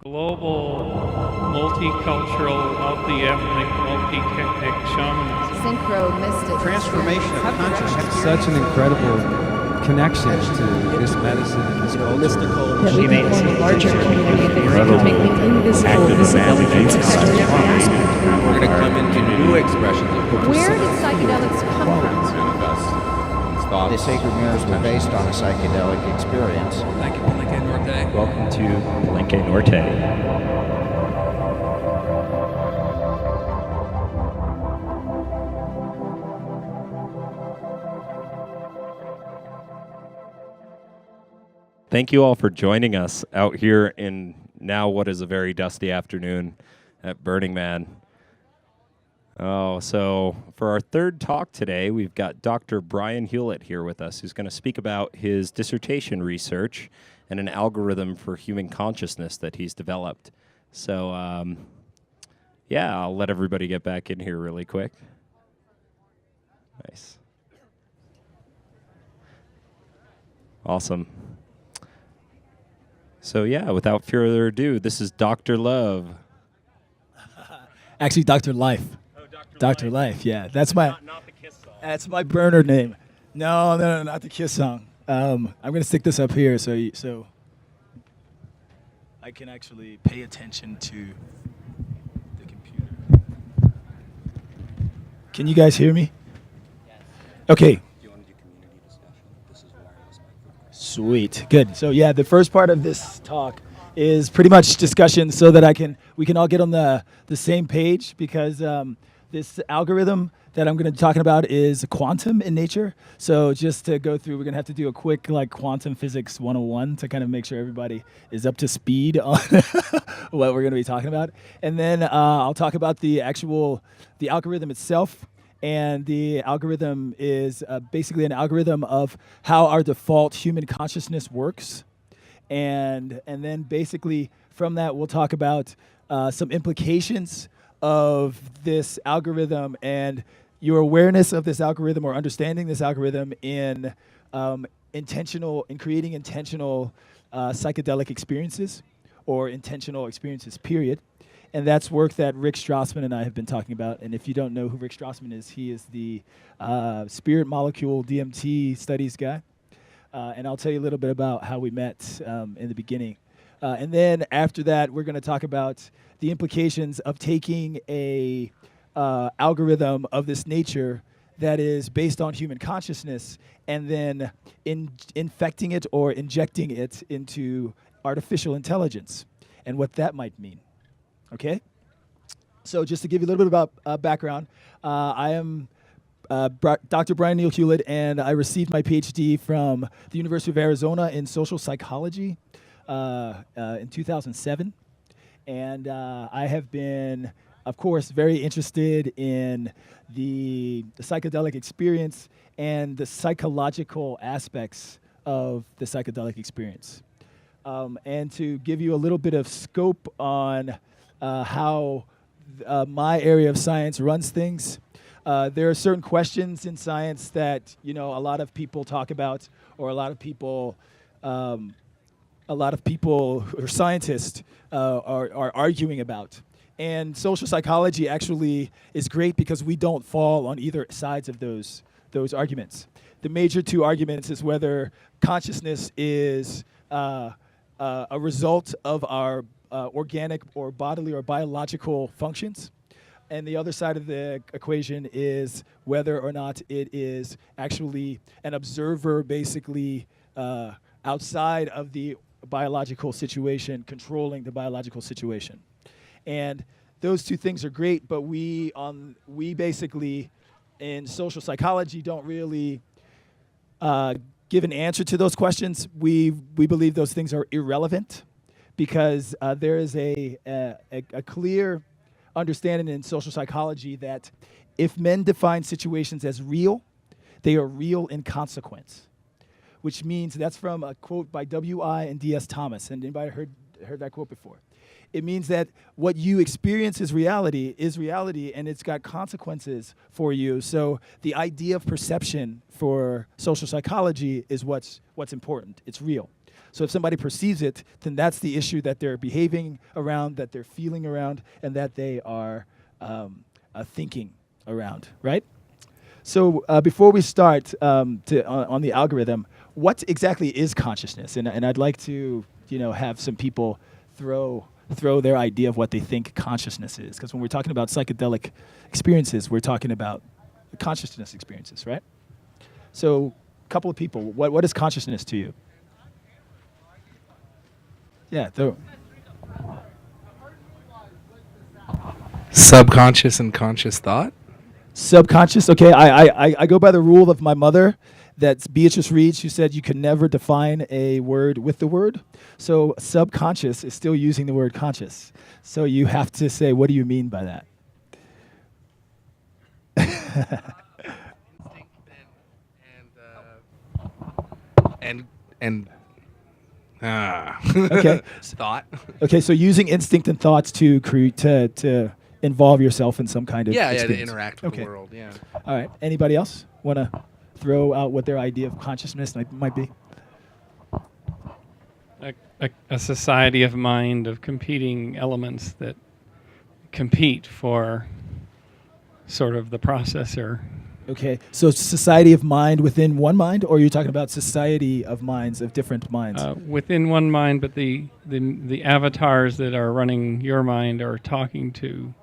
global, multicultural, multi-ethnic, multi-technic shamanism. Synchro-mystic. Transformation of consciousness. Such an incredible connection to this medicine and this culture. Mystical. That we can form a larger community that can make the invisible visible. We're going to come into new expressions of Where did psychedelics come from? The sacred mirrors were based on a psychedelic experience. Thank you, Palenque Norte. Welcome to Palenque Norte. Thank you all for joining us out here in now what is a very dusty afternoon at Burning Man. So for our third talk today, we've got Dr. Brian Hewlett here with us, who's going to speak about his dissertation research and an algorithm for human consciousness that he's developed. So, I'll let everybody get back in here really quick. Nice. Awesome. So, without further ado, this is Dr. Love. Actually, Dr. Life. Dr. Life, yeah. That's my Not the Kiss song. that's my burner name. No, not the Kiss song. I'm gonna stick this up here so I can actually pay attention to the computer. Can you guys hear me? Yes. Okay. Do you want to do community discussion? This is wireless microphone. Sweet. Good. So the first part of this talk is pretty much discussion so that we can all get on the same page because this algorithm that I'm going to be talking about is quantum in nature. So just to go through, we're going to have to do a quick quantum physics 101 to kind of make sure everybody is up to speed on what we're going to be talking about. And then I'll talk about the algorithm itself. And the algorithm is basically an algorithm of how our default human consciousness works. And then basically from that, we'll talk about some implications of this algorithm and your awareness of this algorithm or understanding this algorithm in creating intentional psychedelic experiences or intentional experiences, period. And that's work that Rick Strassman and I have been talking about. And if you don't know who Rick Strassman is, he is the spirit molecule DMT studies guy. And I'll tell you a little bit about how we met in the beginning. And then after that, we're going to talk about the implications of taking a algorithm of this nature that is based on human consciousness and then infecting it or injecting it into artificial intelligence and what that might mean. Okay? So just to give you a little bit about background, I am Dr. Brian Neil Hewlett, and I received my PhD from the University of Arizona in social psychology in 2007. And I have been, of course, very interested in the psychedelic experience and the psychological aspects of the psychedelic experience. And to give you a little bit of scope on how my area of science runs things, there are certain questions in science that a lot of people talk about, or a lot of people who are scientists are arguing about. And social psychology actually is great because we don't fall on either sides of those arguments. The major two arguments is whether consciousness is a result of our organic or bodily or biological functions. And the other side of the equation is whether or not it is actually an observer basically outside of the biological situation, controlling the biological situation. And those two things are great, but we basically in social psychology don't really give an answer to those questions. We believe those things are irrelevant because there is a clear understanding in social psychology that if men define situations as real, they are real in consequence, which means that's from a quote by W.I. and D.S. Thomas. And anybody heard that quote before? It means that what you experience is reality, and it's got consequences for you. So the idea of perception for social psychology is what's important. It's real. So if somebody perceives it, then that's the issue that they're behaving around, that they're feeling around, and that they are thinking around, right? So before we start on the algorithm, what exactly is consciousness? And I'd like to, have some people throw their idea of what they think consciousness is. Because when we're talking about psychedelic experiences, we're talking about consciousness experiences, right? So a couple of people, what is consciousness to you? Yeah, Subconscious and conscious thought. subconscious. Okay, I go by the rule of my mother. That's Beatrice Reed. She said you can never define a word with the word. So subconscious is still using the word conscious. So you have to say, what do you mean by that? Okay. Thought. Okay, so using instinct and thoughts to to involve yourself in some kind of Yeah, to experience. interact with Okay. the world. Yeah. All right. Anybody else want to throw out what their idea of consciousness might be? A society of mind of competing elements that compete for sort of the processor. Okay, so society of mind within one mind, or you're talking about society of minds of different minds? Within one mind, but the avatars that are running your mind are talking to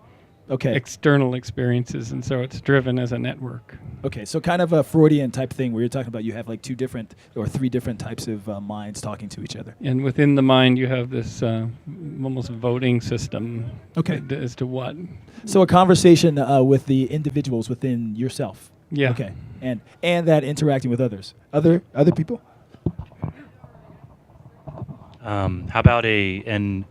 Okay. external experiences, and so it's driven as a network. Okay, so kind of a Freudian type thing where you're talking about you have like 2 different or 3 different types of minds talking to each other. And within the mind, you have this almost voting system. Okay. As to what. So a conversation with the individuals within yourself. Yeah. Okay, and that interacting with others, other people. How about an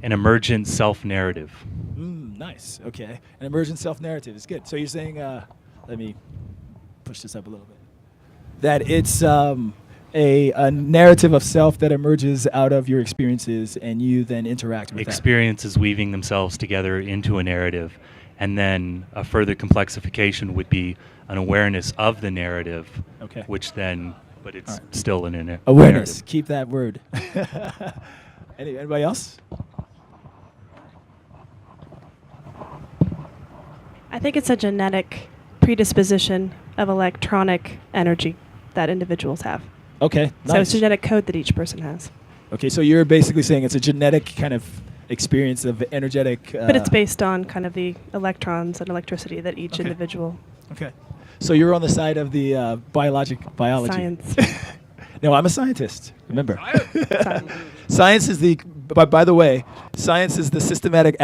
emergent self-narrative? Nice. Okay, an emergent self-narrative is good. So you're saying, let me push this up a little bit. That it's a narrative of self that emerges out of your experiences, and you then interact with Experiences weaving themselves together into a narrative, and then a further complexification would be an awareness of the narrative, Okay. which then, but it's All right. still an narrative. Awareness. Keep that word. Anybody else? I think it's a genetic predisposition of electronic energy that individuals have. Okay. So it's genetic code that each person has. Okay, so you're basically saying it's a genetic kind of experience of energetic. But it's based on kind of the electrons and electricity that each Okay. individual. Okay. So you're on the side of the biology. Science. No, I'm a scientist. Remember. Science. Science is the. By the way, science is the systematic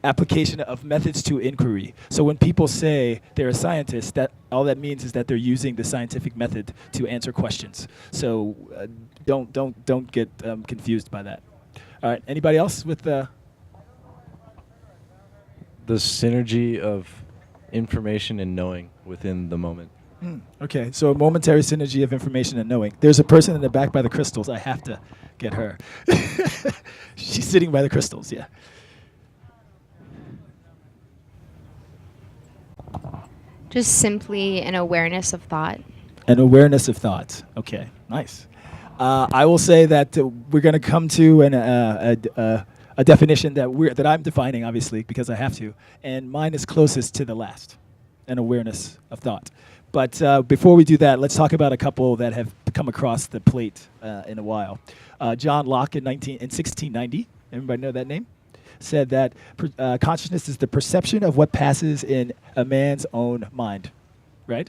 application of methods to inquiry. So when people say they're a scientist, that all that means is that they're using the scientific method to answer questions. So don't get confused by that. All right. Anybody else with the synergy of information and knowing within the moment. Okay, so a momentary synergy of information and knowing. There's a person in the back by the crystals. I have to get her. She's sitting by the crystals, yeah. Just simply an awareness of thought. An awareness of thought. Okay, nice. I will say that we're going to come to a definition that I'm defining, obviously, because I have to, and mine is closest to the last, an awareness of thought. But before we do that, let's talk about a couple that have come across the plate in a while. John Locke in 1690, everybody know that name? Said that consciousness is the perception of what passes in a man's own mind, right?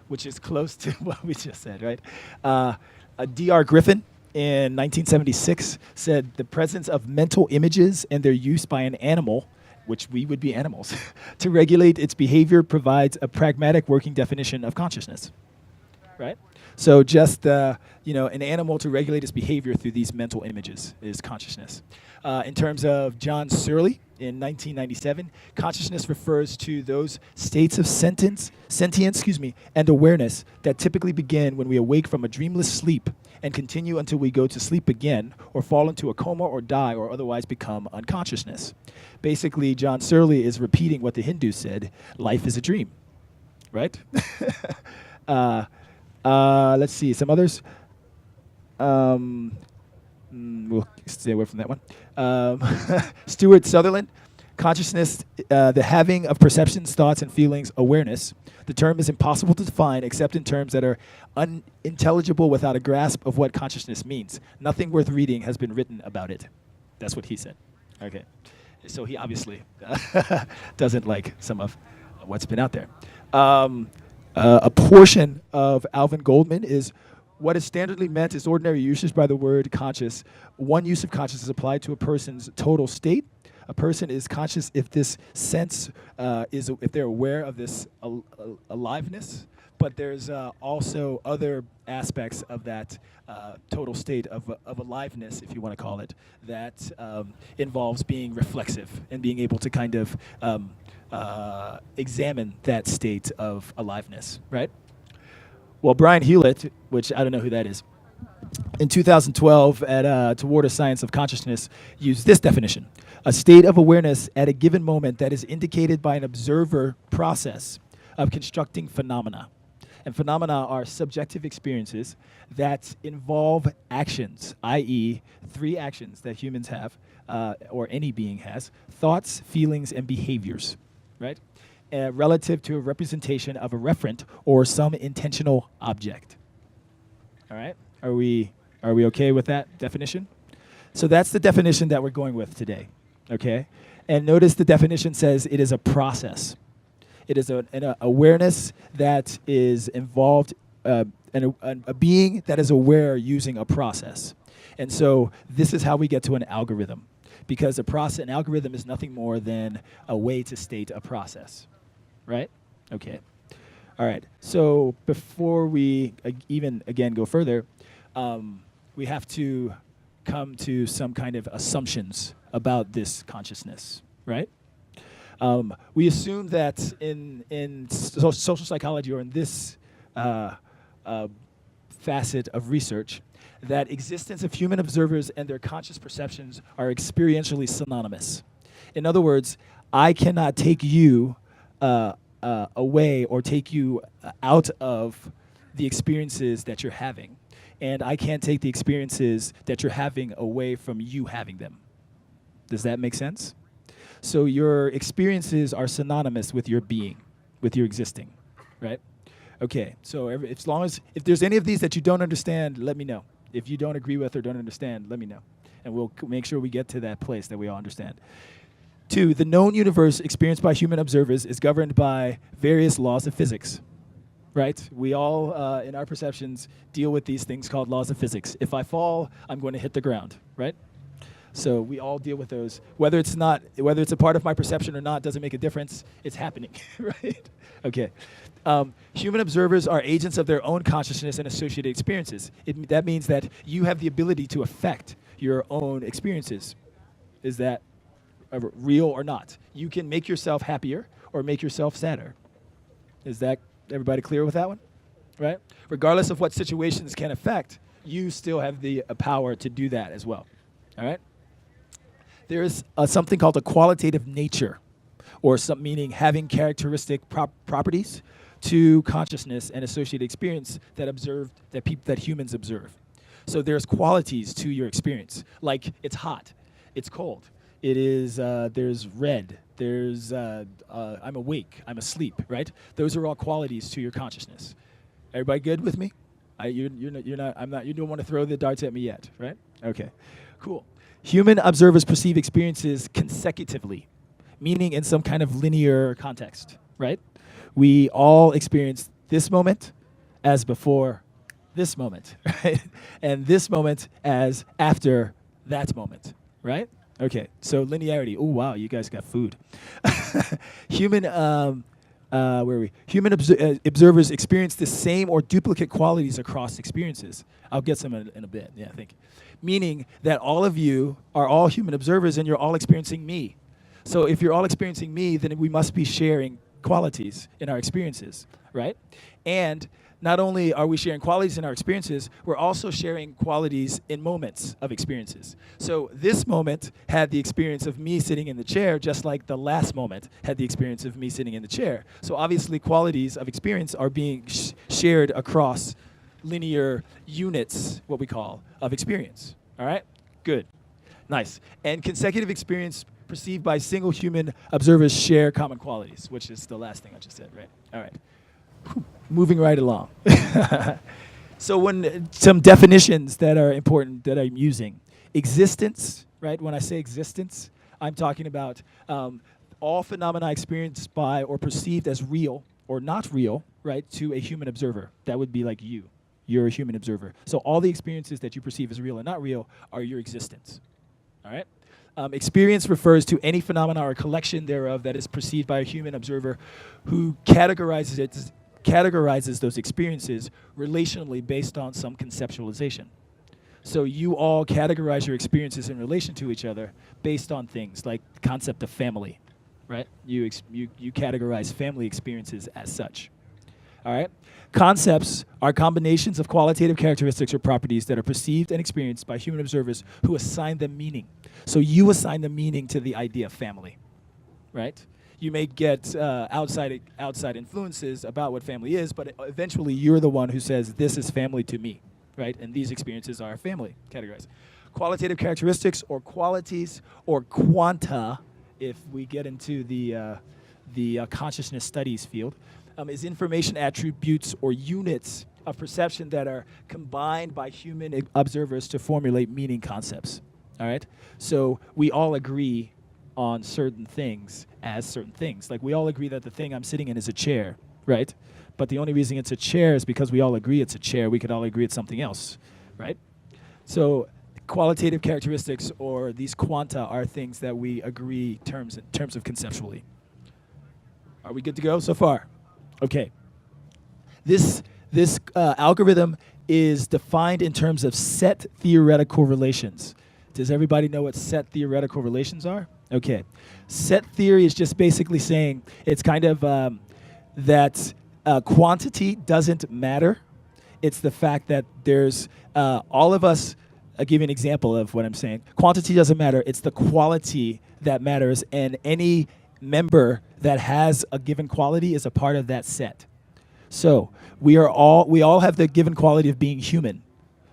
Which is close to what we just said, right? D.R. Griffin in 1976 said the presence of mental images and their use by an animal, which we would be animals, to regulate its behavior provides a pragmatic working definition of consciousness, right? So just an animal to regulate its behavior through these mental images is consciousness. In terms of John Searle in 1997, consciousness refers to those states of sentience, and awareness that typically begin when we awake from a dreamless sleep and continue until we go to sleep again or fall into a coma or die or otherwise become unconsciousness. Basically, John Searle is repeating what the Hindus said, life is a dream, right? Let's see, some others. We'll stay away from that one. Stuart Sutherland, consciousness, the having of perceptions, thoughts, and feelings, awareness. The term is impossible to define except in terms that are unintelligible without a grasp of what consciousness means. Nothing worth reading has been written about it. That's what he said. Okay. So he obviously doesn't like some of what's been out there. A portion of Alvin Goldman is what is standardly meant is ordinary usage by the word conscious. One use of conscious is applied to a person's total state. A person is conscious if this sense if they're aware of this aliveness, but there's also other aspects of that total state of aliveness, if you want to call it, that involves being reflexive and being able to kind of examine that state of aliveness, right? Well, Brian Hewlett, which I don't know who that is, in 2012 Toward a Science of Consciousness, used this definition: a state of awareness at a given moment that is indicated by an observer process of constructing phenomena. And phenomena are subjective experiences that involve actions, i.e., 3 actions that humans have, or any being has: thoughts, feelings, and behaviors, right? Relative to a representation of a referent or some intentional object. All right? Are we okay with that definition? So that's the definition that we're going with today, okay? And notice the definition says it is a process. It is an awareness that is involved, a being that is aware using a process. And so this is how we get to an algorithm, because an algorithm is nothing more than a way to state a process, right? Okay. All right. So before we even again go further, we have to come to some kind of assumptions about this consciousness, right? We assume that in social psychology, or in this facet of research, that existence of human observers and their conscious perceptions are experientially synonymous. In other words, I cannot take you away or take you out of the experiences that you're having, and I can't take the experiences that you're having away from you having them. Does that make sense? So your experiences are synonymous with your being, with your existing, right? Okay, so if there's any of these that you don't understand, let me know. If you don't agree with or don't understand, let me know. And we'll make sure we get to that place that we all understand. 2, the known universe experienced by human observers is governed by various laws of physics, right? We all, in our perceptions, deal with these things called laws of physics. If I fall, I'm going to hit the ground, right? So we all deal with those. Whether it's a part of my perception or not doesn't make a difference. It's happening, right? Okay. Human observers are agents of their own consciousness and associated experiences. That means that you have the ability to affect your own experiences. Is that real or not? You can make yourself happier or make yourself sadder. Is that everybody clear with that one? Right? Regardless of what situations can affect, you still have the power to do that as well. All right? There is something called a qualitative nature, or some meaning having characteristic properties to consciousness and associated experience that humans observe. So there's qualities to your experience, like it's hot, it's cold, it is there's red, there's I'm awake, I'm asleep, right? Those are all qualities to your consciousness. Everybody good with me? You don't want to throw the darts at me yet, right? Okay, cool. Human observers perceive experiences consecutively, meaning in some kind of linear context, right? We all experience this moment as before this moment, right? And this moment as after that moment, right? Okay, so linearity. Oh, wow, you guys got food. Human observers experience the same or duplicate qualities across experiences. I'll get some in a bit, yeah, I think. Meaning that all of you are all human observers and you're all experiencing me. So if you're all experiencing me, then we must be sharing qualities in our experiences, right? And not only are we sharing qualities in our experiences, we're also sharing qualities in moments of experiences. So this moment had the experience of me sitting in the chair, just like the last moment had the experience of me sitting in the chair. So obviously qualities of experience are being shared across linear units, what we call, of experience. All right? Good. Nice. And consecutive experience perceived by single human observers share common qualities, which is the last thing I just said, right? All right. Whew. Moving right along. So when some definitions that are important that I'm using. Existence, right? When I say existence, I'm talking about all phenomena experienced by or perceived as real or not real, right, to a human observer. That would be like you. You're a human observer. So all the experiences that you perceive as real and not real are your existence. All right? Experience refers to any phenomena or collection thereof that is perceived by a human observer who categorizes those experiences relationally based on some conceptualization. So you all categorize your experiences in relation to each other based on things like the concept of family, right? You categorize family experiences as such. All right? Concepts are combinations of qualitative characteristics or properties that are perceived and experienced by human observers who assign them meaning. So you assign the meaning to the idea of family, right? You may get outside influences about what family is, but eventually you're the one who says, this is family to me, right? And these experiences are family categorized. Qualitative characteristics or qualities or quanta, if we get into the consciousness studies field, is information attributes or units of perception that are combined by human observers to formulate meaning concepts, all right? So we all agree on certain things as certain things. Like we all agree that the thing I'm sitting in is a chair, right? But the only reason it's a chair is because we all agree it's a chair. We could all agree it's something else, right? So qualitative characteristics or these quanta are things that we agree in terms of conceptually. Are we good to go so far? Okay. This algorithm is defined in terms of set theoretical relations. Does everybody know what set theoretical relations are? Okay. Set theory is just basically saying it's kind of that quantity doesn't matter. It's the fact that there's all of us. I'll give you an example of what I'm saying. Quantity doesn't matter. It's the quality that matters, and any member that has a given quality is a part of that set. So we all have the given quality of being human.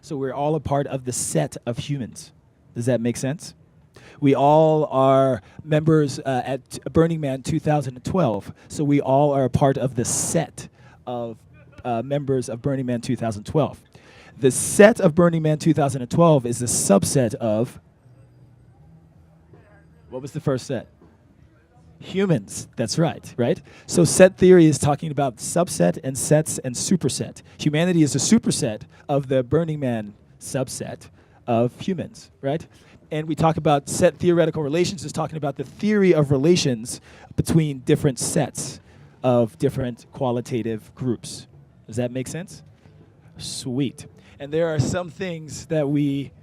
So we're all a part of the set of humans. Does that make sense? We all are members at Burning Man 2012. So we all are a part of the set of members of Burning Man 2012. The set of Burning Man 2012 is a subset of, what was the first set? Humans, that's right? So set theory is talking about subset and sets and superset. Humanity is a superset of the Burning Man subset of humans, right? And we talk about set theoretical relations is talking about the theory of relations between different sets of different qualitative groups. Does that make sense? Sweet. And there are some things that we,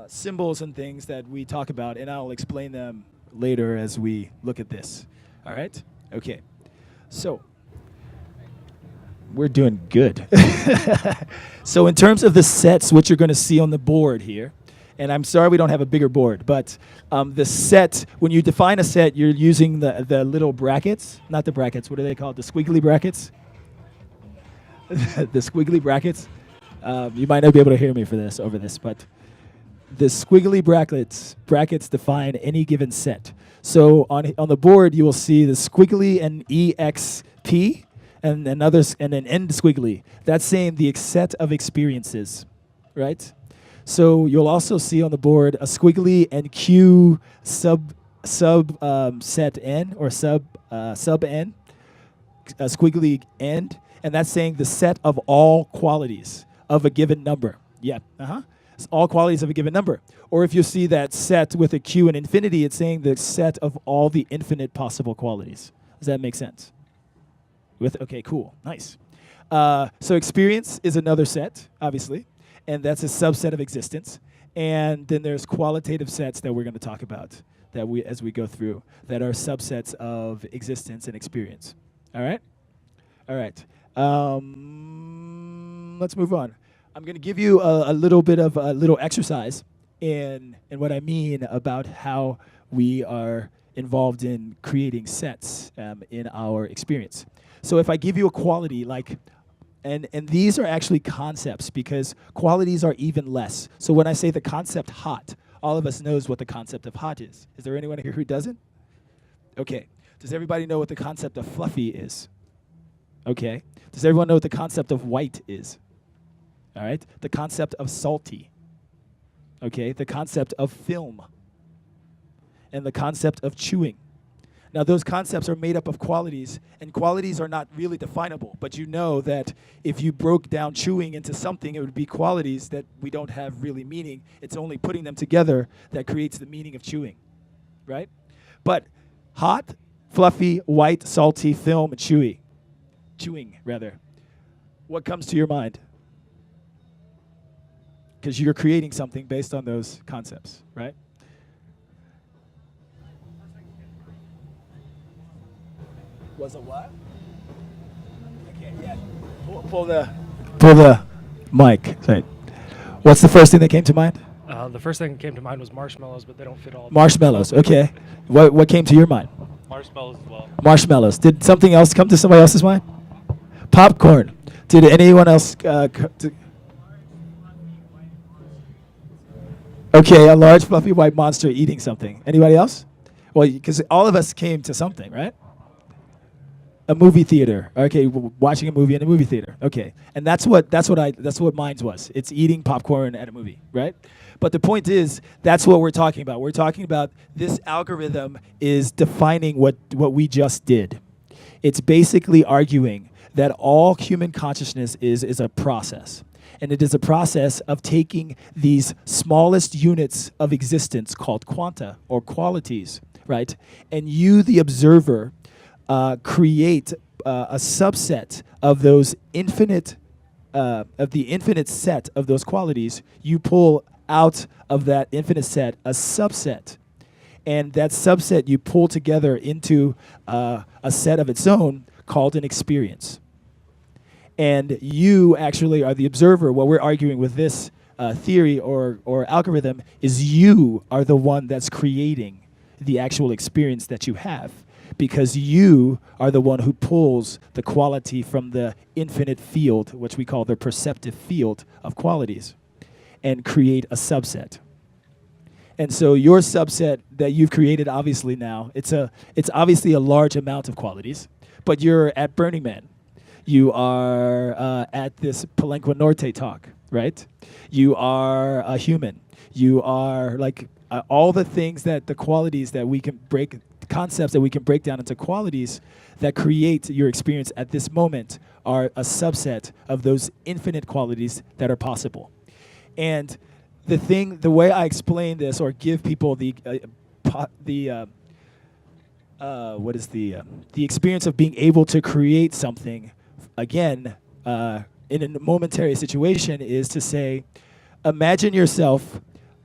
symbols and things that we talk about, and I'll explain them later as we look at this. All right? Okay. So we're doing good. So in terms of the sets, what you're going to see on the board here, and I'm sorry we don't have a bigger board, but the set, when you define a set, you're using the little brackets, not the brackets, what are they called? The squiggly brackets? The squiggly brackets. You might not be able to hear me for this, over this, but the squiggly brackets define any given set. So on the board, you will see the squiggly and EXP and an end squiggly. That's saying the set of experiences, right? So you'll also see on the board a squiggly and Q sub set N or sub N, a squiggly end, and that's saying the set of all qualities of a given number. Yeah, It's all qualities of a given number. Or if you see that set with a Q and infinity, it's saying the set of all the infinite possible qualities. Does that make sense? Okay, cool, nice. So experience is another set, obviously, and that's a subset of existence. And then there's qualitative sets that we're going to talk about as we go through that are subsets of existence and experience. All right? All right. Let's move on. I'm going to give you a little bit of a little exercise in what I mean about how we are involved in creating sets in our experience. So if I give you a quality like And these are actually concepts because qualities are even less. So when I say the concept hot, all of us knows what the concept of hot is. Is there anyone here who doesn't? Okay. Does everybody know what the concept of fluffy is? Okay. Does everyone know what the concept of white is? All right. The concept of salty. Okay. The concept of film. And the concept of chewing. Now, those concepts are made up of qualities, and qualities are not really definable, but you know that if you broke down chewing into something, it would be qualities that we don't have really meaning. It's only putting them together that creates the meaning of chewing, right? But hot, fluffy, white, salty, film, and chewing, rather. What comes to your mind? Because you're creating something based on those concepts, right? Was a what? Okay, yeah. Pull the mic. Sorry. What's the first thing that came to mind? The first thing that came to mind was marshmallows, but they don't fit all. Marshmallows. Okay. What came to your mind? Marshmallows as well. Marshmallows. Did something else come to somebody else's mind? Popcorn. Did anyone else? Okay, a large fluffy white monster eating something. Anybody else? Well, because all of us came to something, right? A movie theater. Okay, watching a movie in a movie theater. Okay, and that's what mine was. It's eating popcorn at a movie, right? But the point is, that's what we're talking about. We're talking about this algorithm is defining what we just did. It's basically arguing that all human consciousness is a process. And it is a process of taking these smallest units of existence called quanta or qualities, right? And you, the observer, create a subset of those infinite set of those qualities. You pull out of that infinite set a subset, and that subset you pull together into a set of its own called an experience. And you actually are the observer. What we're arguing with this theory or algorithm is you are the one that's creating the actual experience that you have, because you are the one who pulls the quality from the infinite field, which we call the perceptive field of qualities, and create a subset. And so your subset that you've created, obviously now, it's obviously a large amount of qualities, but you're at Burning Man. You are at this Palenque Norte talk, right? You are a human. You are like all the things that the qualities that we can break, concepts that we can break down into qualities that create your experience at this moment are a subset of those infinite qualities that are possible. And the way I explain this or give people the experience of being able to create something again in a momentary situation is to say, imagine yourself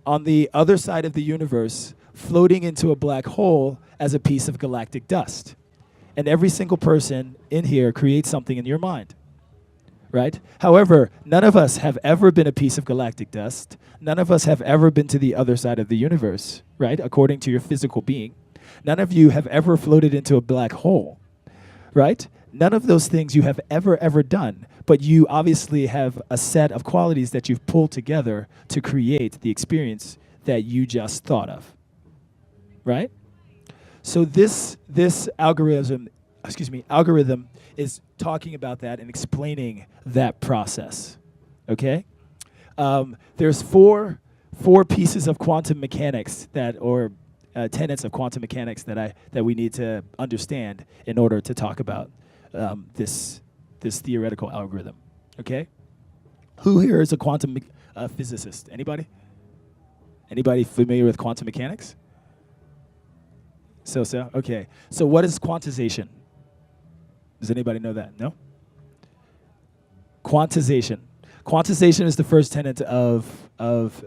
on the other side of the universe floating into a black hole as a piece of galactic dust. And every single person in here creates something in your mind, right? However, none of us have ever been a piece of galactic dust. None of us have ever been to the other side of the universe, right? According to your physical being. None of you have ever floated into a black hole, right? None of those things you have ever done, but you obviously have a set of qualities that you've pulled together to create the experience that you just thought of, right? So this algorithm is talking about that and explaining that process, okay? There's four pieces of quantum mechanics tenets of quantum mechanics that we need to understand in order to talk about this theoretical algorithm, okay? Who here is a quantum physicist? Anybody? Anybody familiar with quantum mechanics? So, okay. So what is quantization? Does anybody know that? No? Quantization. Quantization is the first tenet of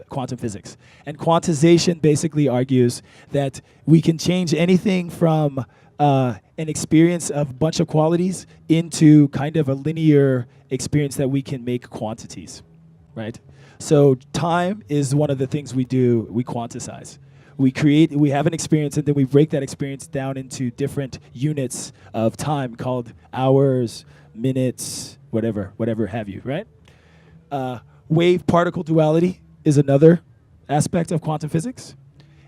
quantum physics. And quantization basically argues that we can change anything from an experience of a bunch of qualities into kind of a linear experience that we can make quantities, right? So time is one of the things we do, we quantize. We have an experience and then we break that experience down into different units of time called hours, minutes, whatever have you, right? Wave-particle duality is another aspect of quantum physics.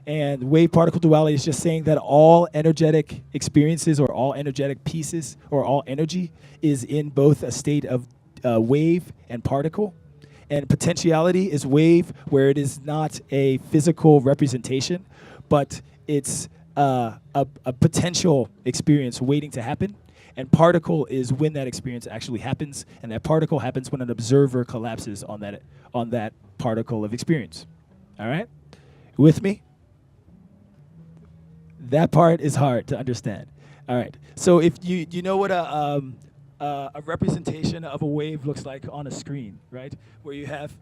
And wave-particle duality is just saying that all energetic experiences or all energetic pieces or all energy is in both a state of wave and particle. And potentiality is wave, where it is not a physical representation, but it's a potential experience waiting to happen. And particle is when that experience actually happens, and that particle happens when an observer collapses on that particle of experience. All right? With me? That part is hard to understand. All right. So if you know what a representation of a wave looks like on a screen, right? Where you have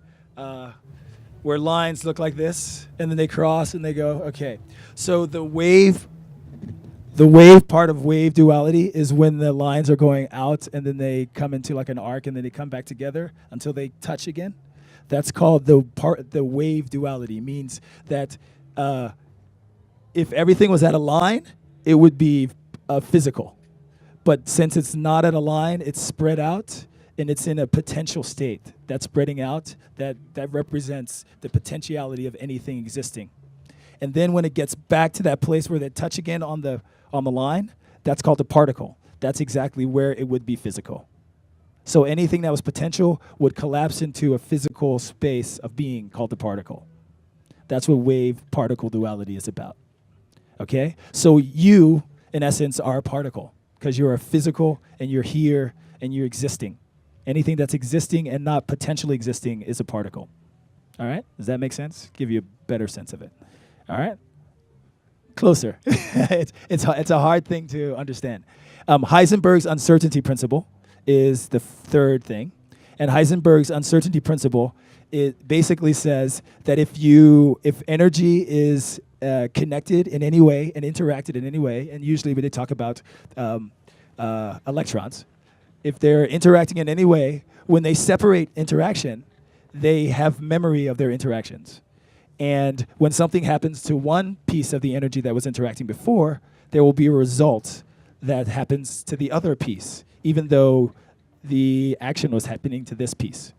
where lines look like this, and then they cross and they go. Okay. So the wave part of wave duality is when the lines are going out and then they come into like an arc and then they come back together until they touch again. That's called the wave duality. Means that if everything was at a line, it would be physical. But since it's not at a line, it's spread out and it's in a potential state. That's spreading out. That represents the potentiality of anything existing. And then when it gets back to that place where they touch again on the line, that's called the particle. That's exactly where it would be physical. So anything that was potential would collapse into a physical space of being called the particle. That's what wave-particle duality is about. Okay? So you, in essence, are a particle because you're a physical and you're here and you're existing. Anything that's existing and not potentially existing is a particle. All right? Does that make sense? Give you a better sense of it. All right? Closer. It's a hard thing to understand. Heisenberg's uncertainty principle is the third thing. And Heisenberg's uncertainty principle, it basically says that if energy is connected in any way and interacted in any way, and usually when they talk about electrons, if they're interacting in any way, when they separate interaction, they have memory of their interactions. And when something happens to one piece of the energy that was interacting before, there will be a result that happens to the other piece, even though the action was happening to this piece.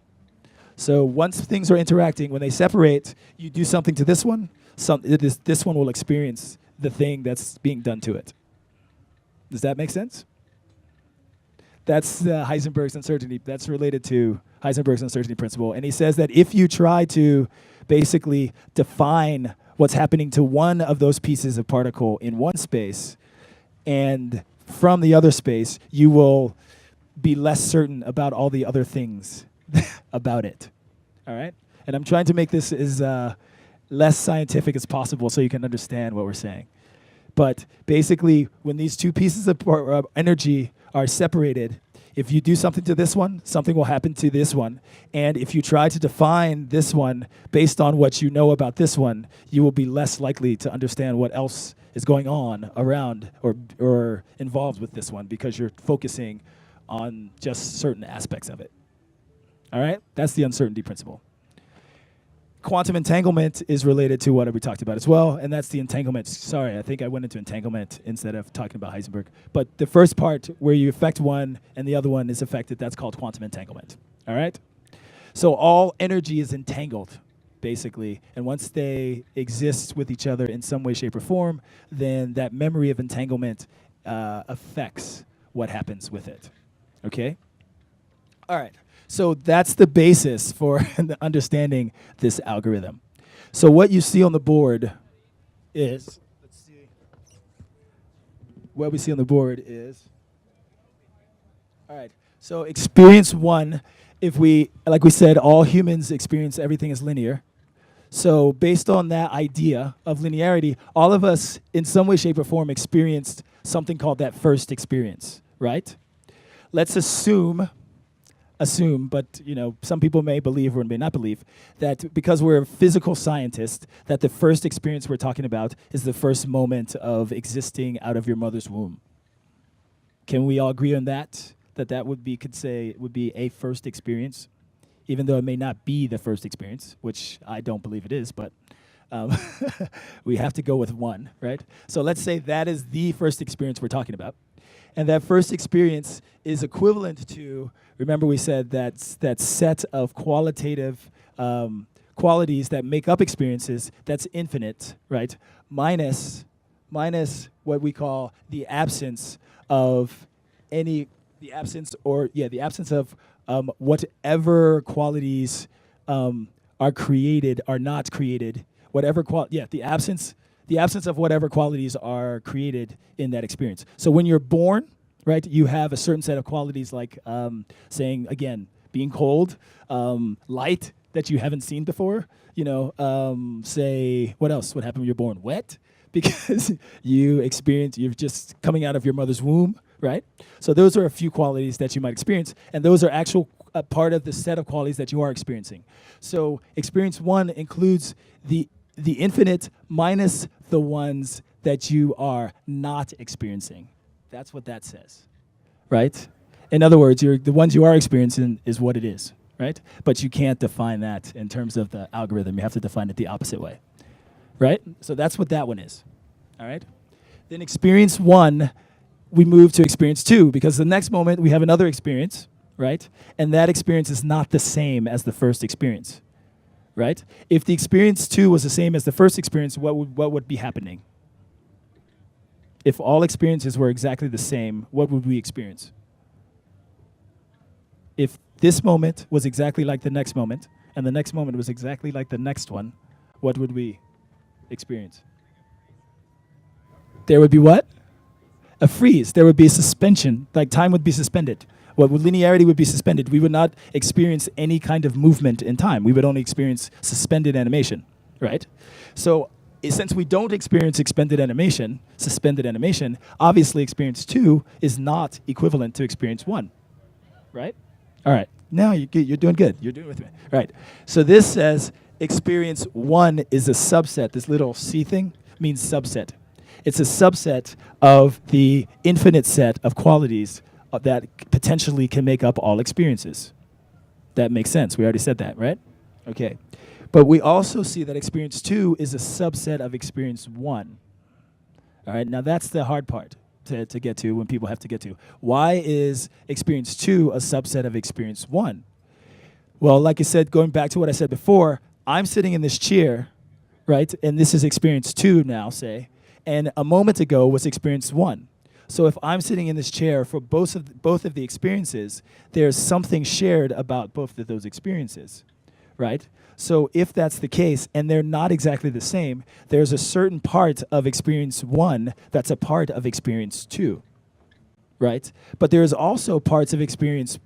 So once things are interacting, when they separate, you do something to this one, this one will experience the thing that's being done to it. Does that make sense? That's Heisenberg's uncertainty. That's related to Heisenberg's uncertainty principle. And he says that if you try to basically define what's happening to one of those pieces of particle in one space, and from the other space, you will be less certain about all the other things about it. All right? And I'm trying to make this as less scientific as possible so you can understand what we're saying. But basically, when these two pieces of energy are separated, if you do something to this one, something will happen to this one. And if you try to define this one based on what you know about this one, you will be less likely to understand what else is going on around or involved with this one because you're focusing on just certain aspects of it. All right? That's the uncertainty principle. Quantum entanglement is related to what we talked about as well, and that's the entanglement. Sorry, I think I went into entanglement instead of talking about Heisenberg. But the first part where you affect one and the other one is affected, that's called quantum entanglement. All right? So all energy is entangled, basically, and once they exist with each other in some way, shape, or form, then that memory of entanglement affects what happens with it. Okay? All right. So that's the basis for understanding this algorithm. So what you see on the board is, let's see, what we see on the board is, all right, so experience one, if we, like we said, all humans experience everything as linear. So based on that idea of linearity, all of us in some way, shape, or form experienced something called that first experience, right? Let's assume, but some people may believe or may not believe that because we're physical scientists, that the first experience we're talking about is the first moment of existing out of your mother's womb. Can we all agree on that? That would be, would be a first experience, even though it may not be the first experience, which I don't believe it is, but we have to go with one, right? So let's say that is the first experience we're talking about. And that first experience is equivalent to, remember we said that set of qualitative qualities that make up experiences, that's infinite, right? Minus what we call the absence of the absence of whatever qualities are created, are not created, the absence of whatever qualities are created in that experience. So when you're born, right, you have a certain set of qualities like saying, again, being cold, light that you haven't seen before, say, what else? What happened when you're born? Wet? Because you're just coming out of your mother's womb, right? So those are a few qualities that you might experience, and those are actual part of the set of qualities that you are experiencing. So experience one includes the infinite minus the ones that you are not experiencing. That's what that says, right? In other words, the ones you are experiencing is what it is, right? But you can't define that in terms of the algorithm. You have to define it the opposite way, right? So that's what that one is, all right? Then experience one, we move to experience two, because the next moment we have another experience, right? And that experience is not the same as the first experience, right? If the experience two was the same as the first experience, what would be happening? If all experiences were exactly the same, what would we experience? If this moment was exactly like the next moment, and the next moment was exactly like the next one, what would we experience? There would be what? A freeze. There would be a suspension, like time would be suspended. Linearity would be suspended. We would not experience any kind of movement in time. We would only experience suspended animation, right? So since we don't experience suspended animation, obviously experience two is not equivalent to experience one, right? All right, now you're doing good. You're doing with me. All right, so this says experience one is a subset. This little C thing means subset. It's a subset of the infinite set of qualities that potentially can make up all experiences. That makes sense. We already said that, right? Okay. But we also see that experience two is a subset of experience one. All right, now that's the hard part to get to when people have to get to. Why is experience two a subset of experience one? Well, like I said, going back to what I said before, I'm sitting in this chair, right? And this is experience two now, say. And a moment ago was experience one. So if I'm sitting in this chair for both of the experiences, there's something shared about both of those experiences, right? So if that's the case, and they're not exactly the same, there's a certain part of experience one that's a part of experience two, right? But there's also parts of experience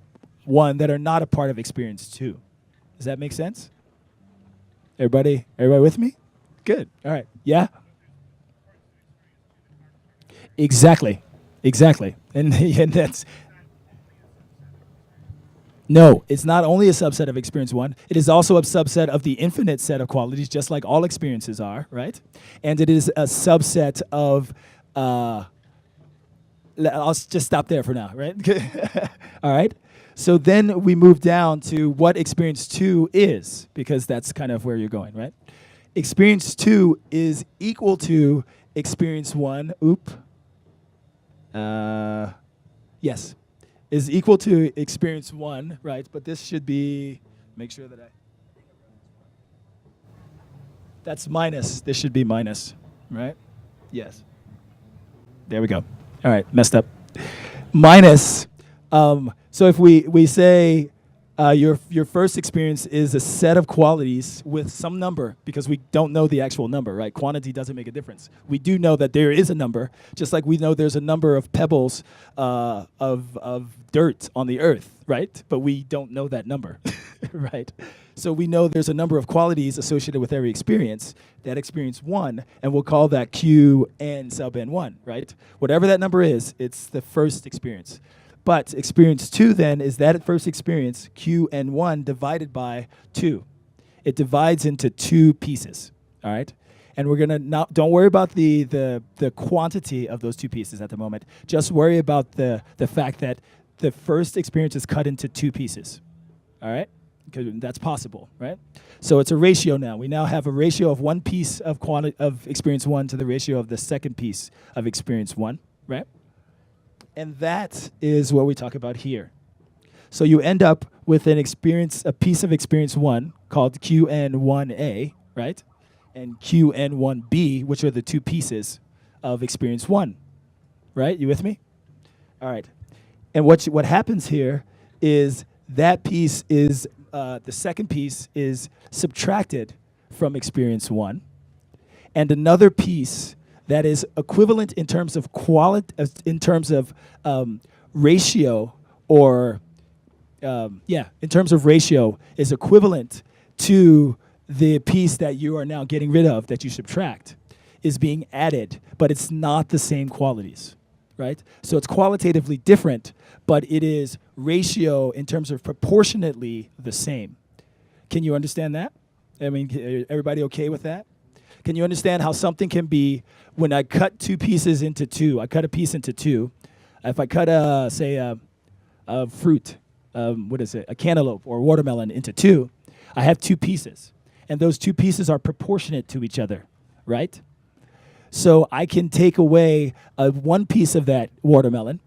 one that are not a part of experience two. Does that make sense? Everybody with me? Good. All right. Yeah? Exactly. And that's... No, it's not only a subset of experience one, it is also a subset of the infinite set of qualities, just like all experiences are, right? And it is a subset of, I'll just stop there for now, right? All right? So then we move down to what experience two is, because that's kind of where you're going, right? Experience two is equal to experience one, yes. Is equal to experience one, right? But this should be, make sure that that's minus. This should be minus, right? Yes. There we go. All right, messed up. Minus, so if we say your first experience is a set of qualities with some number, because we don't know the actual number, right? Quantity doesn't make a difference. We do know that there is a number, just like we know there's a number of pebbles of dirt on the earth, right? But we don't know that number, right? So we know there's a number of qualities associated with every experience, that experience one, and we'll call that Q n sub n1, right? Whatever that number is, it's the first experience. But experience two then is that first experience, Qn1 divided by 2. It divides into two pieces, all right? And we're gonna don't worry about the quantity of those two pieces at the moment. Just worry about the fact that the first experience is cut into two pieces, all right? Because that's possible, right? So it's a ratio now. We now have a ratio of one piece of experience one to the ratio of the second piece of experience one, right? And that is what we talk about here. So you end up with an experience, a piece of experience 1 called QN1A, right? And QN1B, which are the two pieces of experience 1, right? You with me? All right. And what happens here is that piece is, the second piece is subtracted from experience 1, and another piece that is equivalent in terms of ratio, or in terms of ratio, is equivalent to the piece that you are now getting rid of, that you subtract, is being added, but it's not the same qualities, right? So it's qualitatively different, but it is ratio in terms of proportionately the same. Can you understand that? I mean, everybody okay with that? Can you understand how something can be, when I cut two pieces into two, I cut a piece into two. If I cut a fruit, a cantaloupe or watermelon into two, I have two pieces. And those two pieces are proportionate to each other, right? So I can take away one piece of that watermelon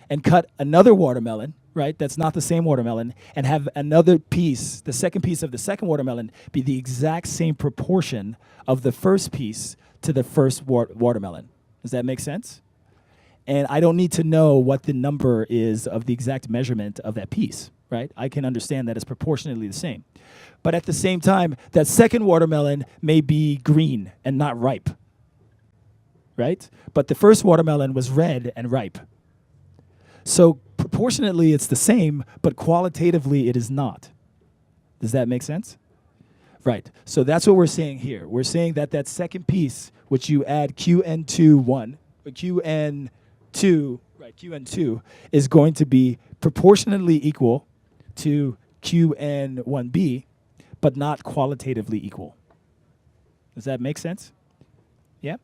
and cut another watermelon, right? That's not the same watermelon, and have another piece, the second piece of the second watermelon, be the exact same proportion of the first piece to the first watermelon. Does that make sense? And I don't need to know what the number is of the exact measurement of that piece, right? I can understand that it's proportionately the same. But at the same time, that second watermelon may be green and not ripe, right? But the first watermelon was red and ripe. So proportionately, it's the same, but qualitatively, it is not. Does that make sense? Right. So that's what we're saying here. We're saying that that second piece, which you add QN2, QN2 is going to be proportionately equal to QN1B, but not qualitatively equal. Does that make sense? Yeah?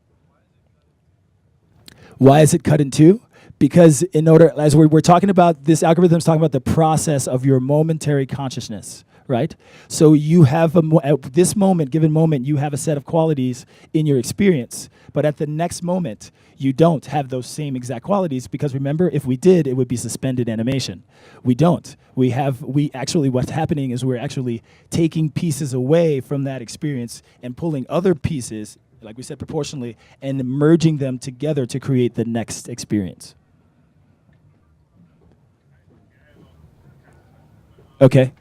Why is it cut in two? Because in order, as we're talking about, this algorithm is talking about the process of your momentary consciousness, right? So you have, at this moment, given moment, you have a set of qualities in your experience, but at the next moment, you don't have those same exact qualities, because remember, if we did, it would be suspended animation. We don't. What's happening is we're actually taking pieces away from that experience and pulling other pieces, like we said, proportionally, and merging them together to create the next experience. Okay.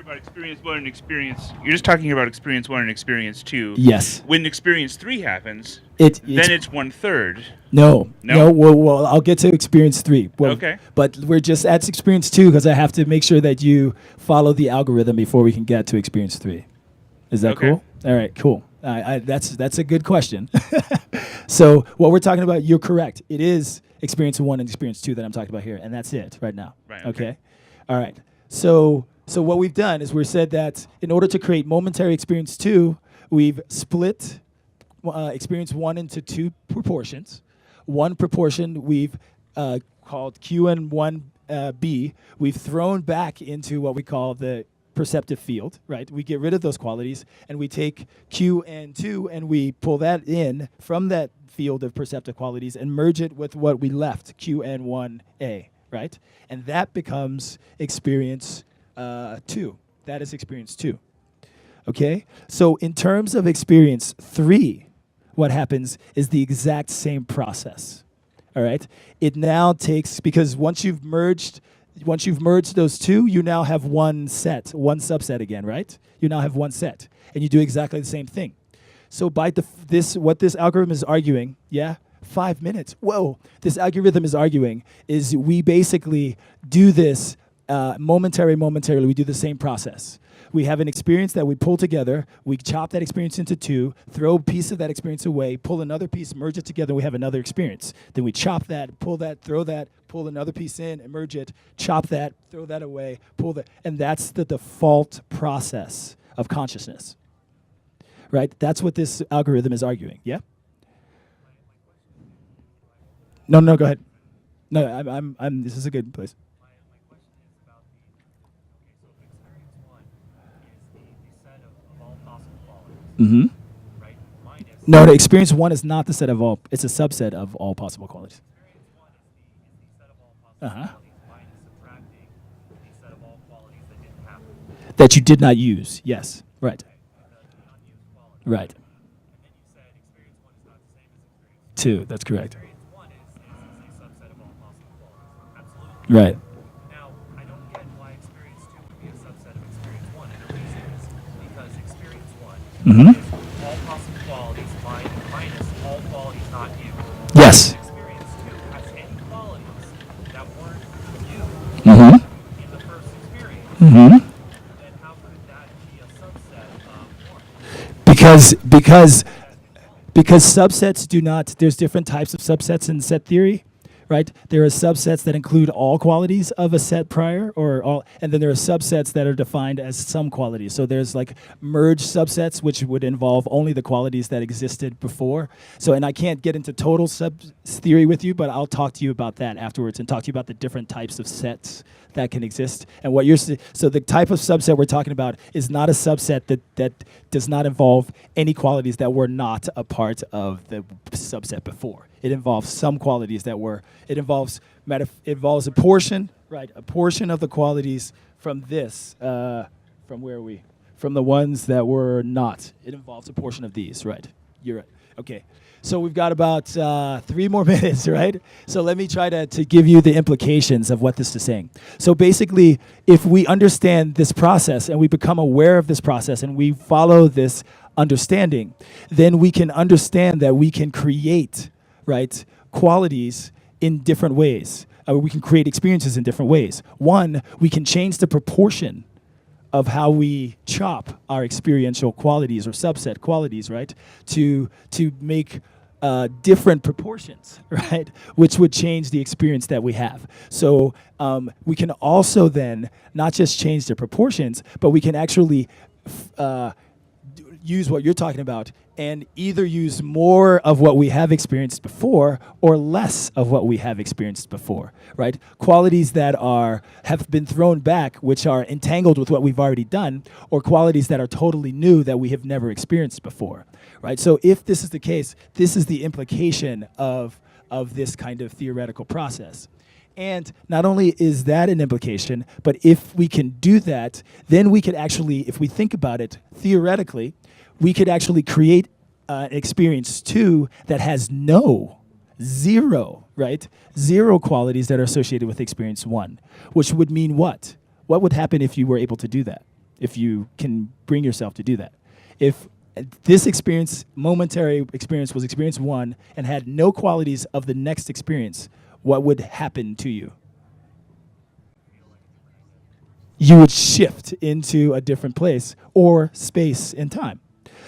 About experience 1 and experience, you're just talking about experience 1 and experience 2. Yes. When experience 3 happens, then it's 1/3. No. Well, I'll get to experience 3. Well, okay. But we're just at experience 2 because I have to make sure that you follow the algorithm before we can get to experience 3. Is that cool? All right, cool. That's a good question. So what we're talking about, you're correct. It is experience 1 and experience 2 that I'm talking about here, and that's it right now. Right. Okay. All right. So what we've done is we've said that in order to create momentary experience 2, we've split experience 1 into 2 proportions. One proportion we've called QN1B. We've thrown back into what we call the perceptive field, right? We get rid of those qualities, and we take QN2 and we pull that in from that field of perceptive qualities and merge it with what we left, QN1A, right? And that becomes experience 2. That is experience 2. Okay? So in terms of experience 3, what happens is the exact same process. All right? It now takes, because once you've merged those two, you now have one subset again, right? You now have one set, and you do exactly the same thing. So by what this algorithm is arguing, 5 minutes. Whoa! This algorithm is arguing is we basically do this momentarily. We do the same process. We have an experience that we pull together. We chop that experience into 2, throw a piece of that experience away, pull another piece, merge it together. We have another experience. Then we chop that, pull that, throw that, pull another piece in, and merge it. Chop that, throw that away, pull that, and that's the default process of consciousness. Right? That's what this algorithm is arguing. Yeah. No, go ahead. No, I'm. This is a good place. Mm-hmm. Right? No, the experience one is not the set of all. It's a subset of all possible qualities. Uh-huh. That you did not use. Yes. Right. Right. Two. That's correct. Right. Now, I don't get why experience 2 would be a subset of experience 1, and the reason is because experience 1 is all possible qualities minus all qualities not used. Yes. Experience 2 has any qualities that weren't used in the first experience. Then how could that be a subset of 1? Because subsets do not. There's different types of subsets in set theory. Right, there are subsets that include all qualities of a set prior, or all, and then there are subsets that are defined as some qualities. So there's like merged subsets, which would involve only the qualities that existed before. So, and I can't get into total sub theory with you, but I'll talk to you about that afterwards and talk to you about the different types of sets that can exist. And what you're so the type of subset we're talking about is not a subset that does not involve any qualities that were not a part of the subset before. It involves some qualities that were. It involves a portion, right? A portion of the qualities from this, from where we, from the ones that were not. It involves a portion of these, right? You're right. Okay. So we've got about 3 more minutes, right? So let me try to give you the implications of what this is saying. So basically, if we understand this process and we become aware of this process and we follow this understanding, then we can understand that we can create, right, qualities in different ways. We can create experiences in different ways. One, we can change the proportion of how we chop our experiential qualities or subset qualities, right, to make different proportions, right, which would change the experience that we have. So we can also then not just change the proportions, but we can actually use what you're talking about and either use more of what we have experienced before or less of what we have experienced before, right? Qualities that have been thrown back, which are entangled with what we've already done, or qualities that are totally new that we have never experienced before, right? So if this is the case, this is the implication of this kind of theoretical process. And not only is that an implication, but if we can do that, then we could actually, if we think about it theoretically, we could actually create an experience 2 that has zero, right? Zero qualities that are associated with experience 1, which would mean what? What would happen if you were able to do that? If you can bring yourself to do that? If this experience, momentary experience, was experience 1 and had no qualities of the next experience, what would happen to you? You would shift into a different place or space and time.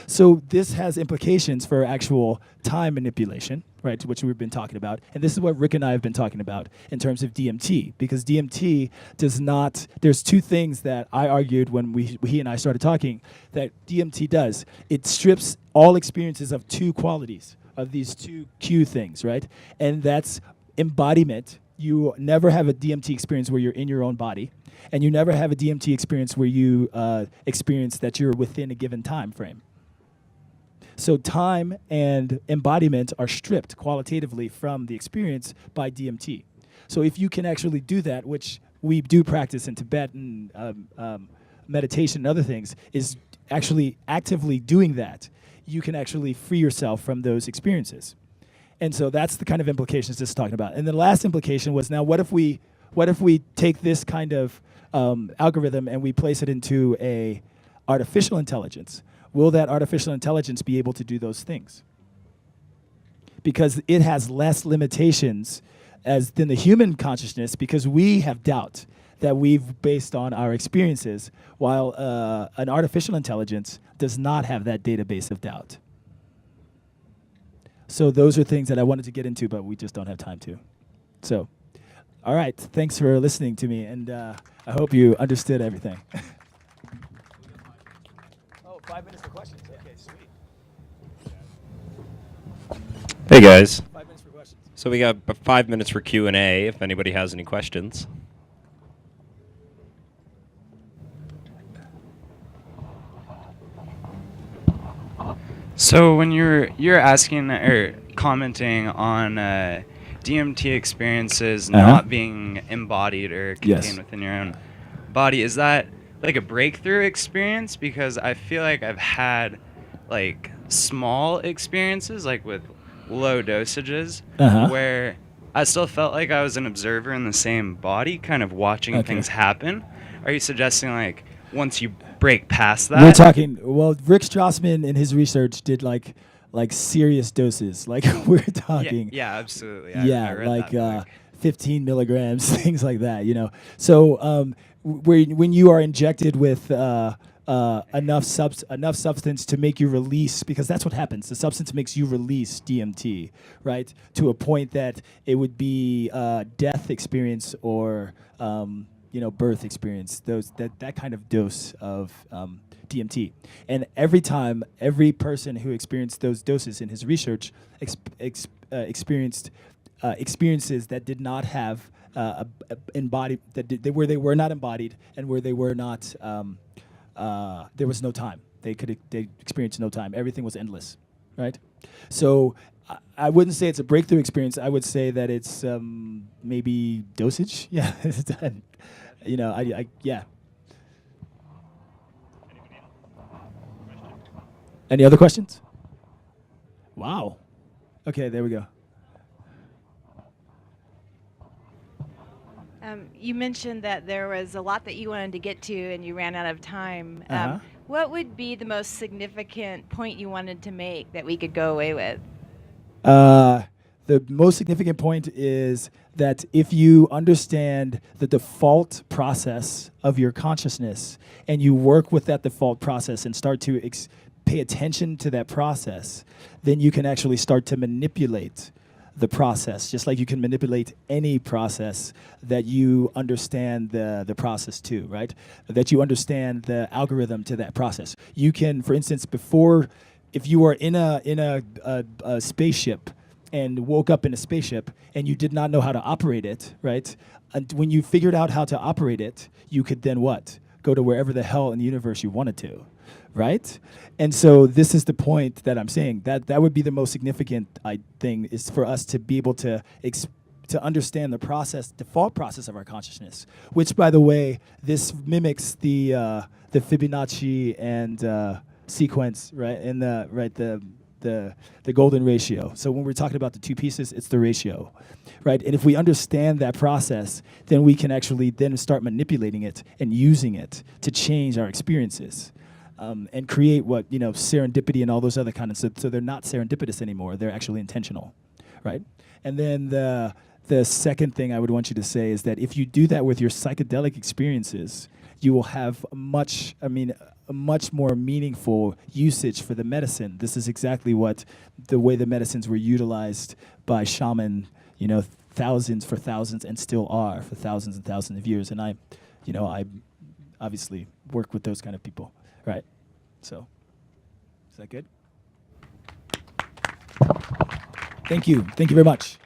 So this has implications for actual time manipulation, right, which we've been talking about. And this is what Rick and I have been talking about in terms of DMT, because DMT does not, there's 2 things that I argued when he and I started talking that DMT does. It strips all experiences of 2 qualities, of these 2 Q things, right? And that's embodiment. You never have a DMT experience where you're in your own body, and you never have a DMT experience where you experience that you're within a given time frame. So time and embodiment are stripped qualitatively from the experience by DMT. So if you can actually do that, which we do practice in Tibetan meditation and other things, is actually actively doing that, you can actually free yourself from those experiences. And so that's the kind of implications this is talking about. And the last implication was, now what if we take this kind of algorithm and we place it into a artificial intelligence? Will that artificial intelligence be able to do those things? Because it has less limitations than the human consciousness, because we have doubt that we've based on our experiences, while an artificial intelligence does not have that database of doubt. So those are things that I wanted to get into, but we just don't have time to. So, all right, thanks for listening to me, and I hope you understood everything. 5 minutes for questions. Okay, sweet. Hey guys. 5 minutes for questions. So we got 5 minutes for Q&A if anybody has any questions. So when you're asking or commenting on DMT experiences not being embodied or contained within your own body, is that like a breakthrough experience? Because I feel like I've had like small experiences, like with low dosages, where I still felt like I was an observer in the same body, kind of watching things happen. Are you suggesting like once you break past that? We're talking. Well, Rick Strassman in his research did like serious doses. Like we're talking. Yeah, absolutely. Yeah, I read like that 15 milligrams, things like that. You know. So when you are injected with enough substance to make you release, because that's what happens. The substance makes you release DMT, right? To a point that it would be death experience or birth experience. That kind of dose of DMT. And every person who experienced those doses in his research experienced experiences that did not have embodied, where they were not embodied and where they were not. There was no time. They experienced no time. Everything was endless, right? So I wouldn't say it's a breakthrough experience. I would say that it's maybe dosage. Yeah, yeah. Any other questions? Wow. Okay, there we go. You mentioned that there was a lot that you wanted to get to and you ran out of time. What would be the most significant point you wanted to make that we could go away with? The most significant point is that if you understand the default process of your consciousness and you work with that default process and start to pay attention to that process, then you can actually start to manipulate the process, just like you can manipulate any process that you understand the process to, right? That you understand the algorithm to that process. You can, for instance, if you are in a spaceship and woke up in a spaceship and you did not know how to operate it, right? And when you figured out how to operate it, you could then what? Go to wherever the hell in the universe you wanted to, right? And so this is the point that I'm saying. That would be the most significant thing, is for us to be able to understand the default process of our consciousness, which, by the way, this mimics the Fibonacci and sequence, right? And the golden ratio. So when we're talking about the two pieces, it's the ratio, right? And if we understand that process, then we can actually then start manipulating it and using it to change our experiences. And create what, serendipity and all those other kinds of, so they're not serendipitous anymore, they're actually intentional, right? And then the second thing I would want you to say is that if you do that with your psychedelic experiences, you will have a much more meaningful usage for the medicine. This is exactly what the way the medicines were utilized by shaman, thousands and still are for thousands and thousands of years. And I obviously work with those kind of people. Right. So, is that good? Thank you. Thank you very much.